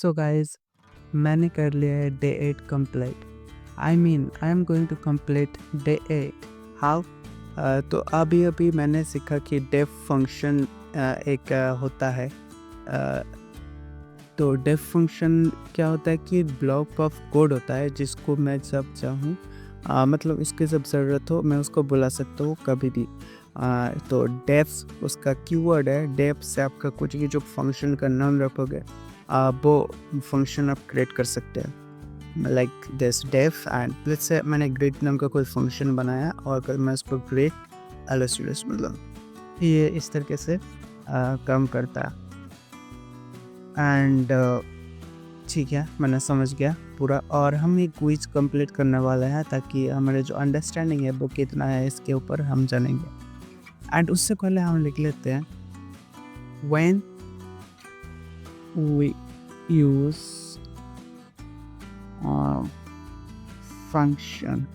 So guys, मैंने कर लिया है day 8 complete. I am going to complete day 8। How? तो अभी अभी मैंने सीखा कि डेफ फंक्शन एक होता है। अ, तो डेफ फंक्शन क्या होता है कि ब्लॉक ऑफ कोड होता है जिसको मैं जब चाहूँ मतलब इसकी जब ज़रूरत हो मैं उसको बुला सकता हूँ कभी भी। तो डेफ उसका कीवर्ड है। डेफ से आपका कुछ भी जो फंक्शन का नाम रखोगे वो फंक्शन आप क्रिएट कर सकते हैं। Like this deaf and let's say मैंने ग्रेट नाम का कोई फंक्शन बनाया और अगर मैं उसको ग्रेट एलएसयूएस मतलब ये इस तरीके से काम करता है। एंड ठीक है, मैंने समझ गया पूरा। और हम एक क्विज कंप्लीट करने वाले हैं ताकि हमारे जो अंडरस्टैंडिंग है वो कितना है इसके ऊपर हम जानेंगे। एंड उससे पहले हम लिख लेते हैं व्हेन वी यूज फंक्शन।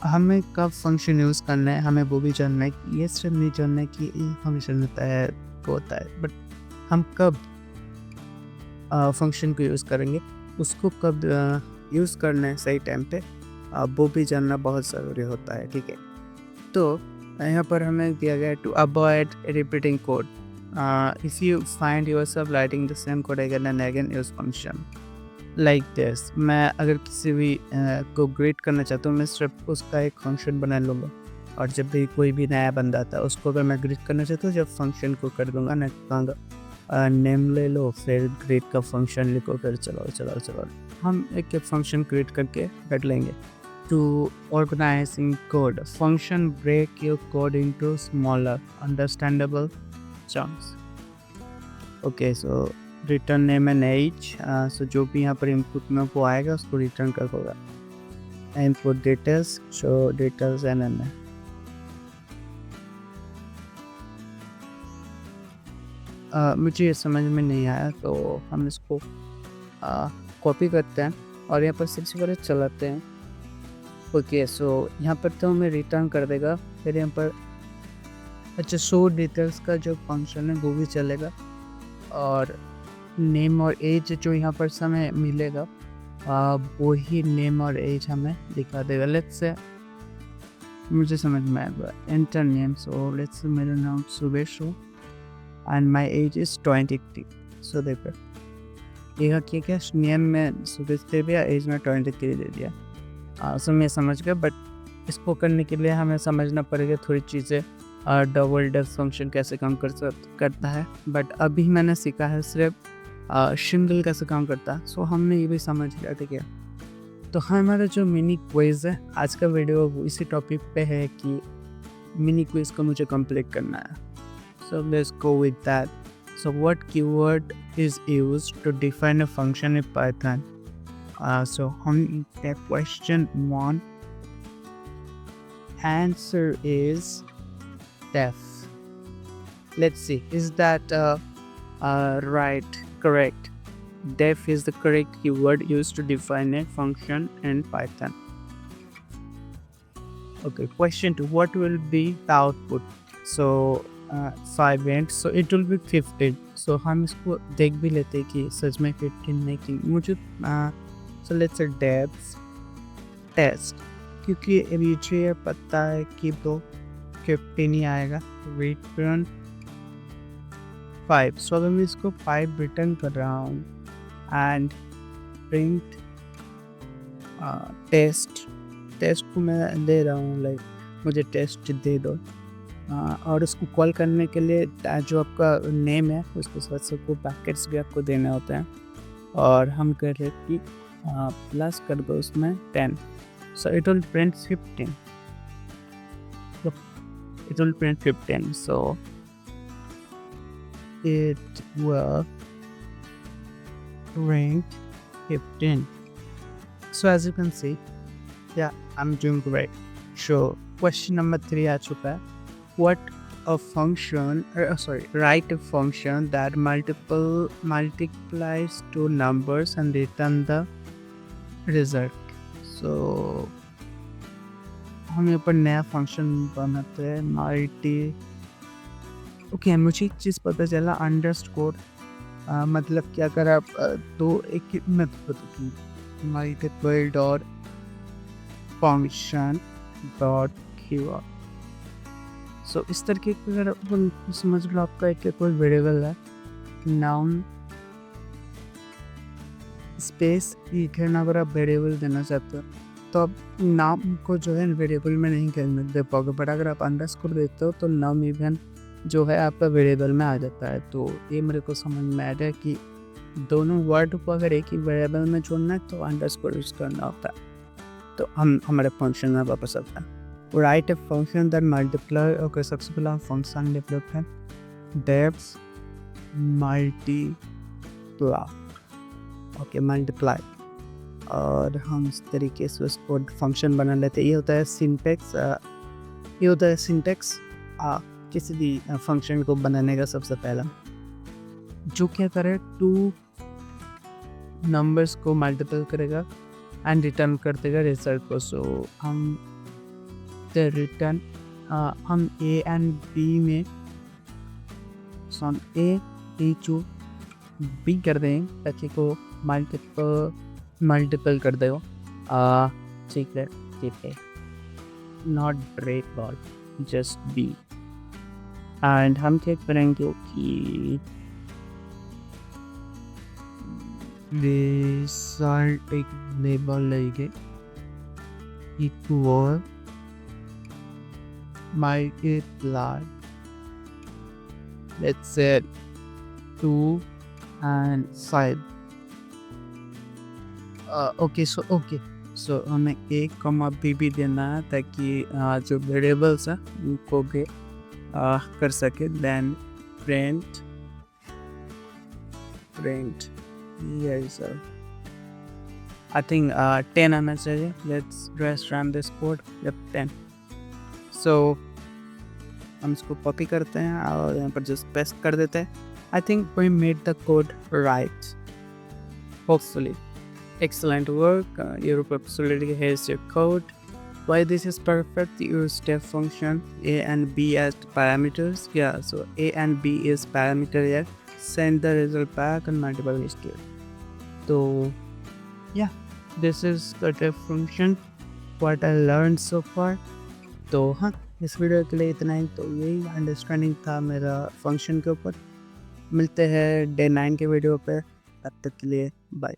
हमें कब फंक्शन यूज़ करना है हमें वो भी जानना है कि ये सिर्फ नहीं जानना है कि ये फंक्शन होता है वो होता है, बट हम कब फंक्शन को यूज़ करेंगे, उसको कब यूज़ करना है सही टाइम पे, वो भी जानना बहुत ज़रूरी होता है। ठीक है, तो यहाँ पर हमें दिया गया to avoid repeating code. If you find yourself writing the same code again and again use function like this. मैं अगर किसी भी को ग्रेट करना चाहता हूँ मैं सिर्फ उसका एक फंक्शन बना लूँगा और जब भी कोई भी नया बंदा आता है उसको अगर मैं ग्रेट करना चाहता हूँ जब फंक्शन को कर दूंगा ना कहूँगा नेम ले लो फिर ग्रेट का फंक्शन लिखो फिर चलो हम एक फंक्शन क्रिएट करके कर लेंगे। To organizing code function break your code into smaller understandable chunks. Okay, so return name and age. So जो भी यहाँ पर input में वो आएगा उसको रिटर्न कर होगा। input details, so details and मुझे ये समझ में नहीं आया तो हम इसको कॉपी करते हैं और यहाँ पर सबसे पहले चलाते हैं। ओके, सो यहाँ पर तो हमें रिटर्न कर देगा। फिर यहाँ पर अच्छा शो डिटेल्स का जो फंक्शन है वो भी चलेगा और नेम और एज जो यहाँ पर हमें मिलेगा वो ही नेम और एज हमें दिखा देगा। लेट्स से मुझे समझ में आएगा enter name. So let's say मेरा नाम सुबेश हो एंड माय एज इज़ 23। सो देखो यह क्या नेम में सुबेश दे दिया, एज में 23 दे दिया। सो मैं समझ गया, बट इसको करने के लिए हमें समझना पड़ेगा थोड़ी चीज़ें। डबल डेफ फंक्शन कैसे काम करता है, बट अभी मैंने सीखा है सिर्फ सिंगल कैसे काम करता है। सो हमने ये भी समझ लिया। ठीक है, तो हमारा जो मिनी क्विज है आज का वीडियो वो इसी टॉपिक पे है कि मिनी क्विज को मुझे कंप्लीट करना है। So let's go with that. So what keyword is used to define a function in Python? So on the question 1, answer is def. Let's see, is that right? Correct. Def is the correct keyword used to define a function in Python. Okay, question 2, what will be the output? So 5 int, so it will be 15. So हम इसको देख भी लेते हैं कि सच में 15 नहीं कि मुझे so let's say depth test, क्योंकि मुझे पता है कि वो 15 ही आएगा। return 5, so अगर मैं इसको 5 रिटर्न कर रहा हूँ एंड प्रिंट टेस्ट को मैं दे रहा हूँ, लाइक मुझे टेस्ट दे दो। और उसको कॉल करने के लिए जो आपका नेम है उसके साथ सबको पैकेट्स भी आपको देने होते हैं और हम कह रहे हैं कि प्लस कर दो उसमें 10। so it will print 15. so it will print 15, so it will print 15. so as you can see, yeah, I'm doing great. so question number 3 आ चुका है। what a function write a function that multiplies two numbers and return the result. so हम यहाँ पर नया function बनाते हैं okay, मुझे एक चीज़ पता चला, अंडरस्कोर मतलब कि अगर आप दो एक मैं multiple dot function dot keyword, so इस तरीके की अगर अपन समझ लो आपका एक कोई वेरिएबल है, नाउन स्पेस इथेन अगर आप वेरिएबल देना चाहते हो तो आप नाम को जो है वेरिएबल में नहीं कहने दे पाओगे, बट अगर आप अंडरस्कोर देते हो तो नाम इवन जो है आपका वेरिएबल में आ जाता है। तो ये मेरे को समझ में आ गया कि दोनों वर्ड को अगर एक ही वेरिएबल में जोड़ना है तो अंडरस्कोर यूज करना होता है। तो हम हमारे फंक्शन में वापस आता है, right a function that multiply. Okay, सबसे पहला फंक्शन डेवलप है डेव्स मल्टीप्लाई। ओके, मल्टीप्लाई, और हम इस तरीके से उसको फंक्शन बना लेते हैं। ये होता है सिंटेक्स, ये होता है सिंटेक्स किसी भी फंक्शन को बनाने का सबसे पहला, जो क्या करे टू नंबर्स को मल्टीपल करेगा एंड रिटर्न कर देगा रिजल्ट को। सो हम रिटर्न हम ए एंड बी में ए बी टू बी कर दें ताकि को मल्टीपल कर दो। ठीक है, not break ball, just B. And हम चेक करेंगे कि रिजल्ट एक लेबल लेंगे equal multiply, let's say 2 and 5। Okay, सो हमें एक कॉमा बी देना है ताकि जो वेरिएबल्स हैं उनको भी कर सके। देन प्रिंट आई थिंक 10 आना चाहिए। Let's run this code. Yup, 10। So हम इसको कॉपी करते हैं और यहाँ पर जस्ट पेस्ट कर देते हैं। I think we made the code right. Hopefully. Excellent work. Your absolutely has your code. Why this is perfect? Use step function a and b as parameters. Yeah, so a and b is parameter here. Send the result back and multiple history. So yeah, this is the step function. What I learned so far. तो हाँ, इस video के लिए इतना ही। तो यही understanding था मेरा फंक्शन के ऊपर। मिलते हैं डे 9 के वीडियो पे, तब तक के लिए बाय।